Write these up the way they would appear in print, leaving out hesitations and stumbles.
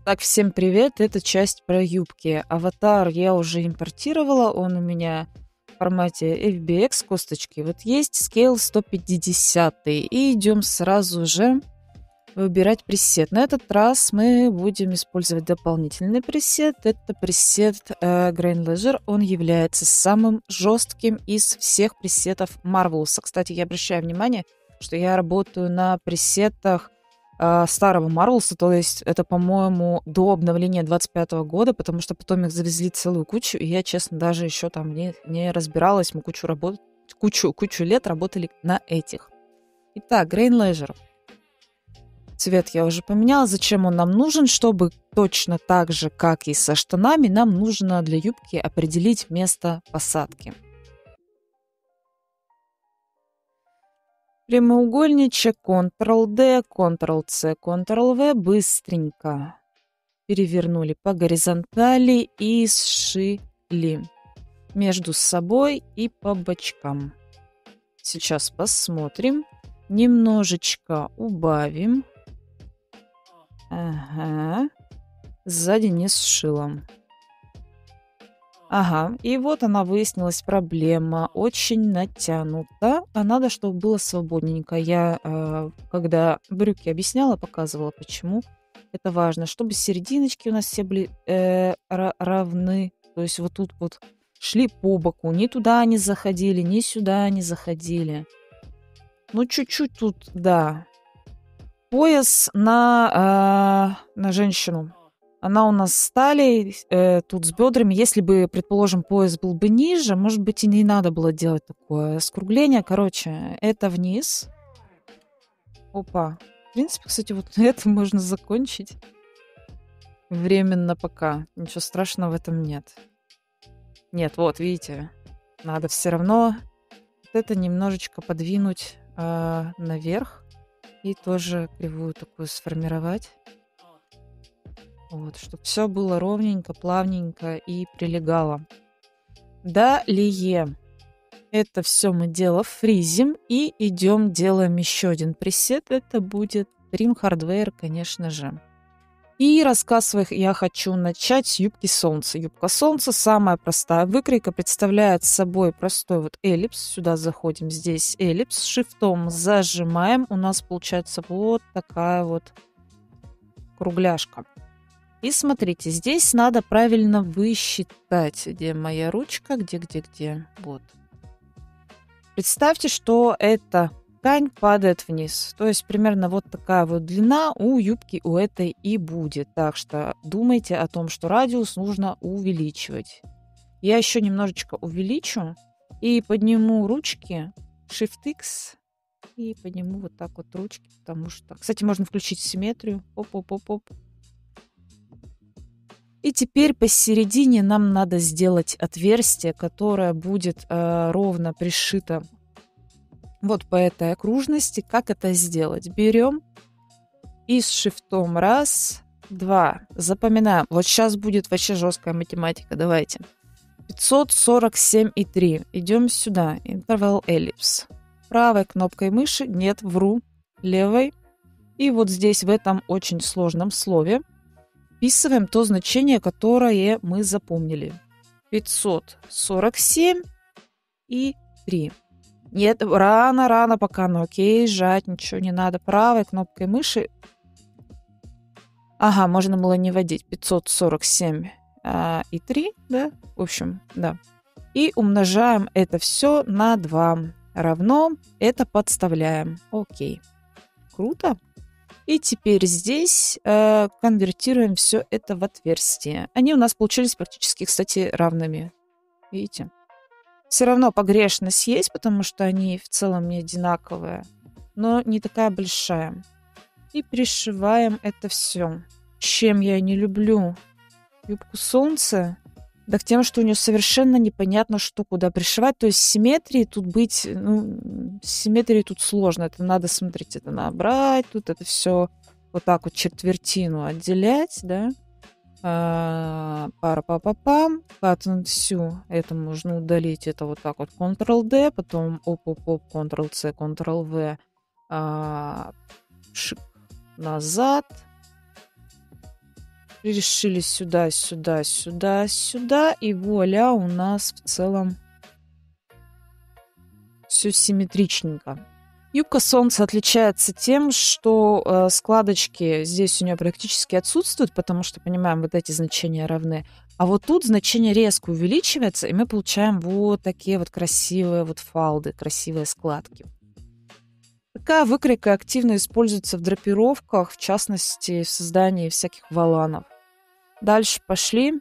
Так, всем привет, это часть про юбки. Аватар я уже импортировала, он у меня в формате FBX косточки. Вот есть scale 150, и идем сразу же выбирать пресет. На этот раз мы будем использовать дополнительный пресет. Это пресет Grain Ledger. Он является самым жестким из всех пресетов Marvelous. Кстати, я обращаю внимание, что я работаю на пресетах старого Marvelous, то есть это, по-моему, до обновления 25 года, потому что потом их завезли целую кучу, и я, честно, даже еще там не разбиралась, мы кучу лет работали на этих. Итак, Grain Ledger. Цвет я уже поменяла. Зачем он нам нужен? Чтобы точно так же, как и со штанами, нам нужно для юбки определить место посадки. Прямоугольничек Ctrl-D, Ctrl-C, Ctrl-V. Быстренько перевернули по горизонтали и сшили между собой и по бочкам. Сейчас посмотрим. Немножечко убавим. Ага. Сзади не сшила. Ага, и вот она выяснилась проблема. Очень натянута, а надо, чтобы было свободненько. Я, когда брюки объясняла, показывала, почему это важно. Чтобы серединочки у нас все были равны. То есть вот тут вот шли по боку. Ни туда не заходили, ни сюда не заходили. Ну, чуть-чуть тут, да. Пояс на женщину. Она у нас с талией, тут с бедрами. Если бы, предположим, пояс был бы ниже, может быть, и не надо было делать такое скругление. Короче, это вниз. Опа. В принципе, кстати, вот на этом можно закончить. Временно пока. Ничего страшного в этом нет. Нет, вот, видите. Надо все равно вот это немножечко подвинуть наверх. И тоже кривую такую сформировать. Вот, чтобы все было ровненько, плавненько и прилегало. Далее. Это все мы дело фризим. И идем делаем еще один пресет. Это будет Trim Hardware, конечно же. И рассказ своих я хочу начать с юбки солнца. Юбка солнца самая простая выкройка, представляет собой простой вот эллипс. Сюда заходим, здесь эллипс, шифтом зажимаем. У нас получается вот такая вот кругляшка. И смотрите, здесь надо правильно высчитать. Где моя ручка? Где? Вот. Представьте, что эта ткань падает вниз. То есть примерно вот такая вот длина у юбки у этой и будет. Так что думайте о том, что радиус нужно увеличивать. Я еще немножечко увеличу и подниму ручки Shift-X и подниму вот так вот ручки, потому что... Кстати, можно включить симметрию. Оп-оп-оп-оп. И теперь посередине нам надо сделать отверстие, которое будет ровно пришито вот по этой окружности. Как это сделать? Берем и с шифтом раз, два. Запоминаем. Вот сейчас будет вообще жесткая математика. Давайте. 547,3. Идем сюда. Интервал эллипс. Правой кнопкой мыши. Нет, вру. Левой. И вот здесь в этом очень сложном слове вписываем то значение, которое мы запомнили. 547 и 3. Нет, рано пока, ну окей, сжать, ничего не надо. Правой кнопкой мыши. Ага, можно было не вводить. 547 и 3, да? В общем, да. И умножаем это все на 2. Равно это подставляем. Окей. Круто. И теперь здесь конвертируем все это в отверстие. Они у нас получились практически, кстати, равными. Видите? Все равно погрешность есть, потому что они в целом не одинаковые, но не такая большая. И пришиваем это все. Чем я не люблю юбку солнца? Да к тем, что у нее совершенно непонятно, что куда пришивать. То есть симметрии тут быть, симметрии тут сложно. Это надо, смотрите, это набрать, тут это все вот так вот четвертину отделять, да. Пара-па-па-пам. Катнуть всю. Это можно удалить. Это вот так вот Ctrl-D, потом оп-оп-оп, Ctrl-C, Ctrl-V. Назад. Решили сюда, сюда, сюда, сюда. И вуаля, у нас в целом все симметричненько. Юбка солнца отличается тем, что складочки здесь у нее практически отсутствуют, потому что, понимаем, вот эти значения равны. А вот тут значение резко увеличивается, и мы получаем вот такие вот красивые вот фалды, красивые складки. Такая выкройка активно используется в драпировках, в частности, в создании всяких воланов. Дальше пошли.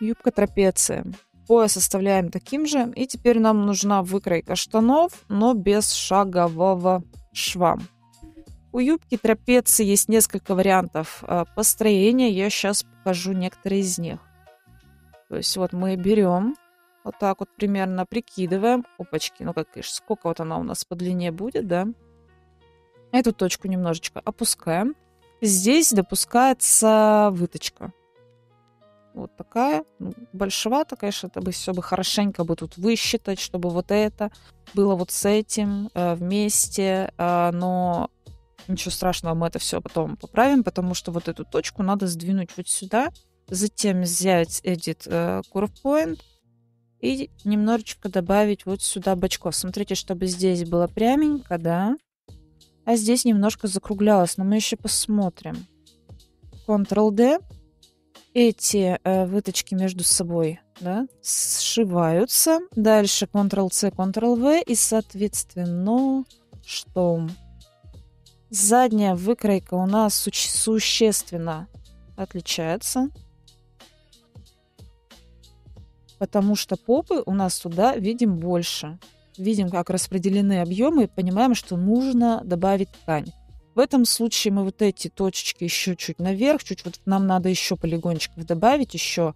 Юбка трапеция. Пояс оставляем таким же. И теперь нам нужна выкройка штанов, но без шагового шва. У юбки трапеции есть несколько вариантов построения. Я сейчас покажу некоторые из них. То есть вот мы берем, вот так вот примерно прикидываем. Опачки, ну как сколько вот она у нас по длине будет, да? Эту точку немножечко опускаем. Здесь допускается выточка. Вот такая. Большевато, конечно, это бы все бы хорошенько бы тут высчитать, чтобы вот это было вот с этим вместе. Но ничего страшного, мы это все потом поправим, потому что вот эту точку надо сдвинуть вот сюда. Затем взять Edit Curve Point и немножечко добавить вот сюда бочков. Смотрите, чтобы здесь было пряменько, да? А здесь немножко закруглялось, но мы еще посмотрим. Ctrl-D. Эти выточки между собой, да, сшиваются. Дальше Ctrl-C, Ctrl-V. И, соответственно, что? Задняя выкройка у нас существенно отличается. Потому что попы у нас туда видим больше. Видим, как распределены объемы, и понимаем, что нужно добавить ткань. В этом случае мы вот эти точечки еще чуть наверх, чуть вот нам надо еще полигончиков добавить, еще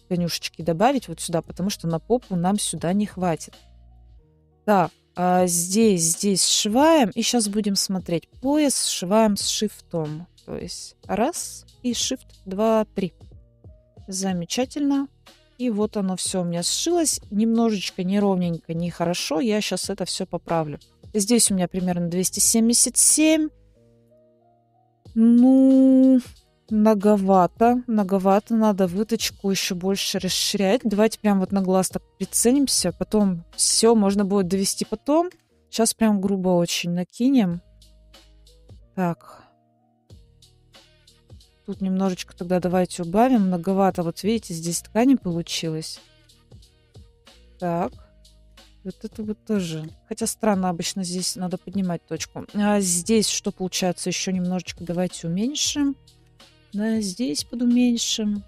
конюшечки добавить вот сюда, потому что на попу нам сюда не хватит. Так, а здесь сшиваем, и сейчас будем смотреть. Пояс сшиваем с шифтом. То есть раз, и shift, 2, 3. Замечательно. И вот оно все у меня сшилось. Немножечко неровненько, нехорошо. Я сейчас это все поправлю. Здесь у меня примерно 277. Ну, многовато. Надо выточку еще больше расширять. Давайте прям вот на глаз так приценимся. Потом все можно будет довести потом. Сейчас прям грубо очень накинем. Так. Тут немножечко тогда давайте убавим. Многовато. Вот видите, здесь ткани получилось. Так. Вот это вот тоже. Хотя странно, обычно здесь надо поднимать точку. А здесь что получается? Еще немножечко давайте уменьшим. Да, здесь подуменьшим.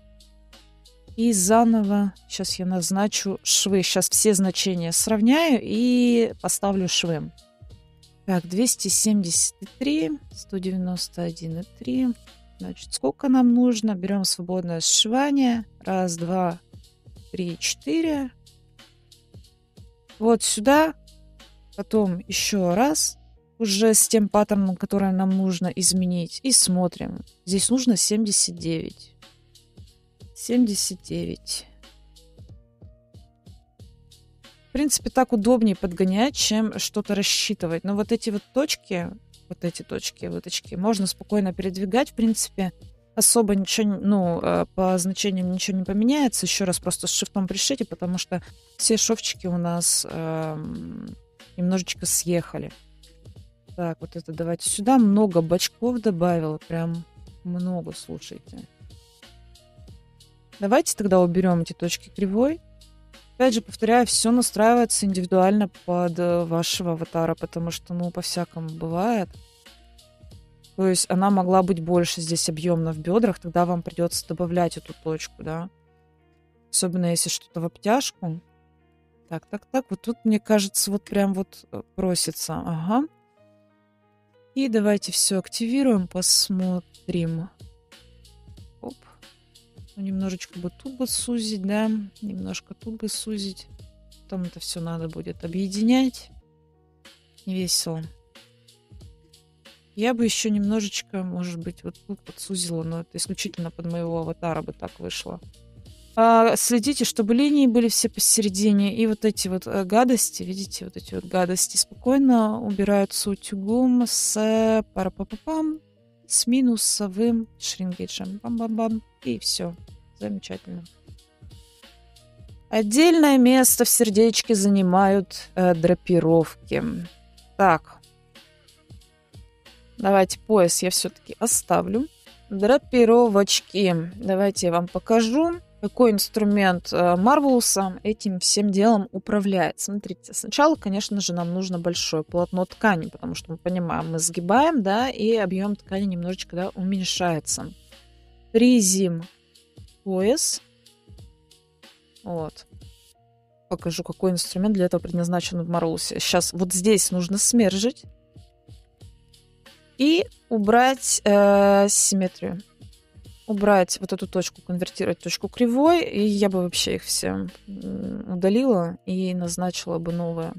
И заново. Сейчас я назначу швы. Сейчас все значения сравняю и поставлю швы. Так, 273, 191,3. Значит, сколько нам нужно? Берем свободное сшивание. Раз, два, три, 4. Вот сюда. Потом еще раз. Уже с тем паттерном, который нам нужно изменить. И смотрим. Здесь нужно 79. 79. В принципе, так удобнее подгонять, чем что-то рассчитывать. Но вот эти вот точки, выточки, можно спокойно передвигать. В принципе, особо ничего, по значениям ничего не поменяется. Еще раз просто с шифтом пришейте, потому что все шовчики у нас немножечко съехали. Так, вот это давайте сюда. Много бочков добавила. Прям много, слушайте. Давайте тогда уберем эти точки кривой. Опять же, повторяю, все настраивается индивидуально под вашего аватара, потому что, по-всякому бывает. То есть она могла быть больше здесь объемно в бедрах, тогда вам придется добавлять эту точку, да. Особенно если что-то в обтяжку. Так. Вот тут, мне кажется, вот прям вот просится. Ага. И давайте все активируем, посмотрим. Оп. Немножечко бы тут бы сузить, да. Немножко тут бы сузить. Потом это все надо будет объединять. Не весело. Я бы еще немножечко, может быть, вот тут подсузила, но это исключительно под моего аватара бы так вышло. Следите, чтобы линии были все посередине. И вот эти вот гадости, видите, вот эти вот гадости спокойно убираются утюгом с парапапапам. с минусовым шрингейджем. Бам-бам-бам. И все. Замечательно. Отдельное место в сердечке занимают драпировки. Так. Давайте пояс я все-таки оставлю. Драпировочки. Давайте я вам покажу, какой инструмент Марвелуса этим всем делом управляет. Смотрите, сначала, конечно же, нам нужно большое полотно ткани, потому что мы понимаем, мы сгибаем, да, и объем ткани немножечко, да, уменьшается. Фризим пояс. Вот. Покажу, какой инструмент для этого предназначен в Марвелусе. Сейчас вот здесь нужно смержить и убрать симметрию. Убрать вот эту точку, конвертировать точку кривой, и я бы вообще их все удалила и назначила бы новое.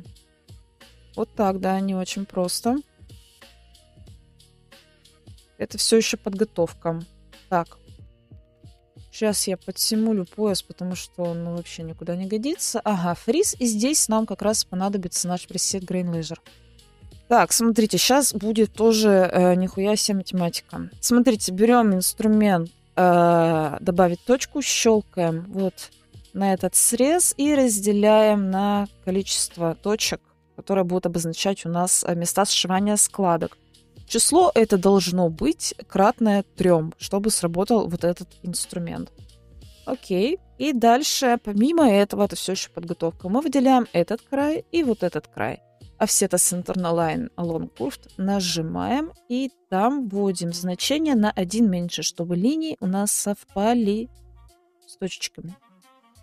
Вот так, да, не очень просто. Это все еще подготовка. Так. Сейчас я подсимулю пояс, потому что он вообще никуда не годится. Ага, фриз. И здесь нам как раз понадобится наш пресет Grain Laser. Так, смотрите, сейчас будет тоже нихуя себе математика. Смотрите, берем инструмент добавить точку, щелкаем вот на этот срез и разделяем на количество точек, которые будут обозначать у нас места сшивания складок. Число это должно быть кратное 3, чтобы сработал вот этот инструмент. Окей. И дальше, помимо этого, это все еще подготовка. Мы выделяем этот край и вот этот край. Offset Center Line Along Curved нажимаем и там вводим значение на 1 меньше, чтобы линии у нас совпали с точечками.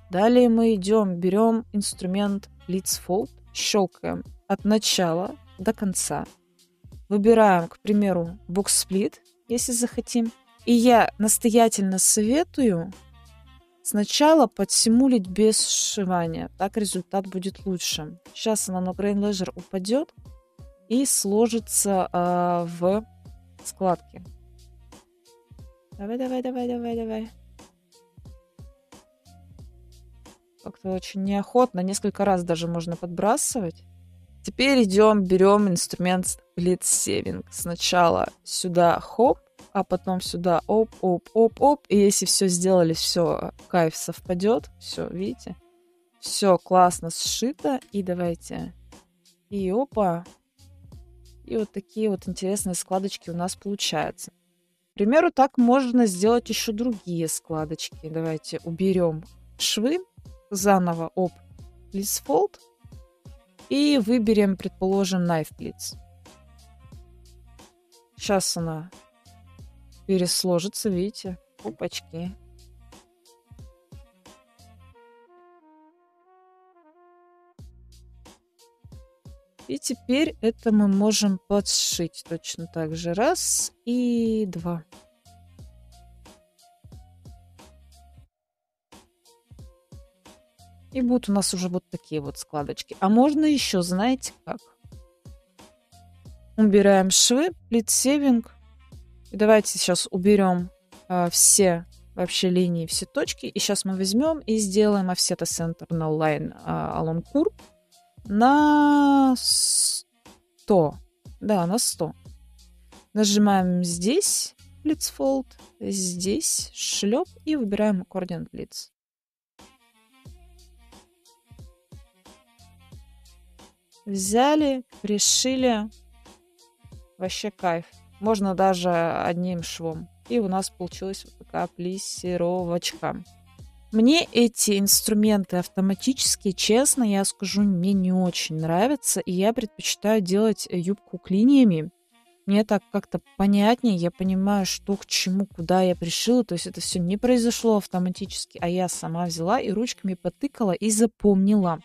Далее мы идем, берем инструмент Blitz Fold, щелкаем от начала до конца. Выбираем, к примеру, Box Split, если захотим. И я настоятельно советую сначала подсимулить без сшивания. Так результат будет лучше. Сейчас она на Grain Laser упадет и сложится в складки. Давай. Как-то очень неохотно. Несколько раз даже можно подбрасывать. Теперь идем, берем инструмент Blitz Saving. Сначала сюда хоп, а потом сюда оп. И если все сделали, все, кайф совпадет. Все, видите? Все классно сшито. И давайте. И опа. И вот такие вот интересные складочки у нас получаются. К примеру, так можно сделать еще другие складочки. Давайте уберем швы. Заново Blitz Fold. И выберем, предположим, Knife Blitz. Сейчас она пересложится, видите? Опачки. И теперь это мы можем подшить точно так же. 1 и 2. И будут у нас уже вот такие вот складочки. А можно еще, знаете как? Убираем швы, Blitz Saving. И давайте сейчас уберем все вообще линии, все точки. И сейчас мы возьмем и сделаем Offset Center Line Along Curve на 100. Да, на 100. Нажимаем здесь Blitz Fold, здесь шлеп и выбираем Accordion Blitz. Взяли, пришили. Вообще кайф. Можно даже одним швом. И у нас получилась вот такая плиссировочка. Мне эти инструменты автоматические, честно, я скажу, мне не очень нравятся. И я предпочитаю делать юбку клиньями. Мне так как-то понятнее. Я понимаю, что к чему, куда я пришила. То есть это все не произошло автоматически, а я сама взяла и ручками потыкала и запомнила.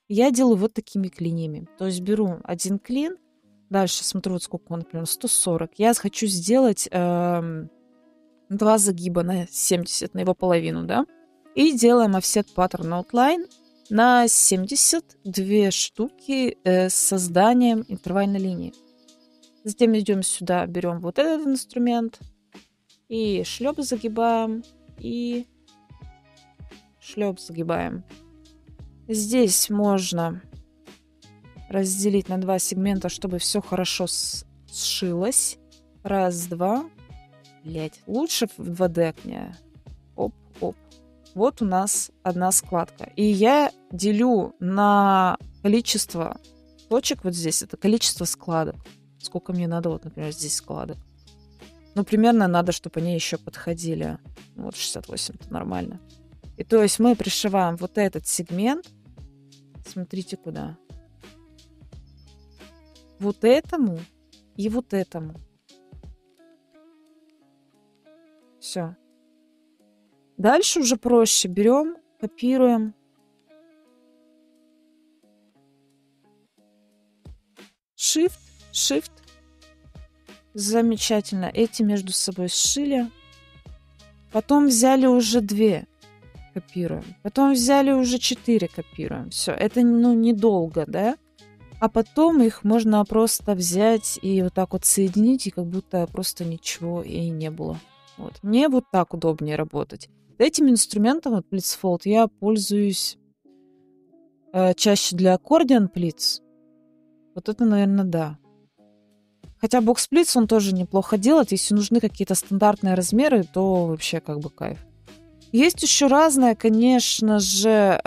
Я делаю вот такими клиньями. То есть беру один клин, дальше смотрю, вот сколько он, например, 140. Я хочу сделать 2 загиба на 70, на его половину, да? И делаем Offset Pattern Outline на 72 штуки с созданием интервальной линии. Затем идем сюда, берем вот этот инструмент и шлеп загибаем, и шлеп загибаем. Здесь можно разделить на 2 сегмента, чтобы все хорошо сшилось. Раз, два. Блять, лучше в 2D окне. Оп, оп. Вот у нас одна складка. И я делю на количество точек вот здесь. Это количество складок. Сколько мне надо, вот, например, здесь складок. Ну, примерно надо, чтобы они еще подходили. Вот 68, это нормально. И то есть мы пришиваем вот этот сегмент. Смотрите, куда. Вот этому и вот этому. Все. Дальше уже проще. Берем, копируем. Shift, Shift. Замечательно. Эти между собой сшили. Потом взяли уже 2. Копируем. Потом взяли уже 4. Копируем. Все. Это, недолго, да? А потом их можно просто взять и вот так вот соединить, и как будто просто ничего и не было. Вот. Мне вот так удобнее работать. Этим инструментом, вот Blitzfold, я пользуюсь чаще для аккордеон плитс. Вот это, наверное, да. Хотя бокс-сплитс он тоже неплохо делает. Если нужны какие-то стандартные размеры, то вообще как бы кайф. Есть еще разные, конечно же,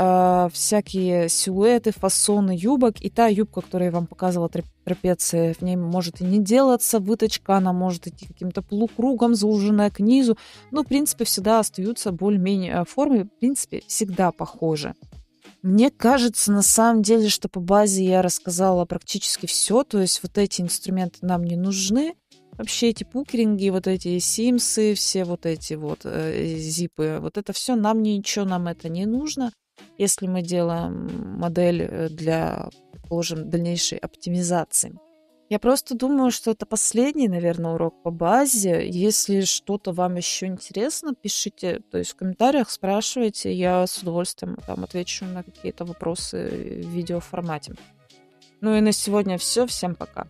всякие силуэты, фасоны юбок. И та юбка, которую я вам показывала, трапеция, в ней может и не делаться выточка, она может идти каким-то полукругом, зауженная к низу. Но, в принципе, всегда остаются более-менее формы, в принципе, всегда похожи. Мне кажется, на самом деле, что по базе я рассказала практически все. То есть вот эти инструменты нам не нужны. Вообще эти пукеринги, вот эти симсы, все вот эти вот зипы, вот это все нам это не нужно. Если мы делаем модель для, предположим, дальнейшей оптимизации. Я просто думаю, что это последний, наверное, урок по базе. Если что-то вам еще интересно, пишите, то есть в комментариях спрашивайте, я с удовольствием там отвечу на какие-то вопросы в видеоформате. Ну и на сегодня все. Всем пока.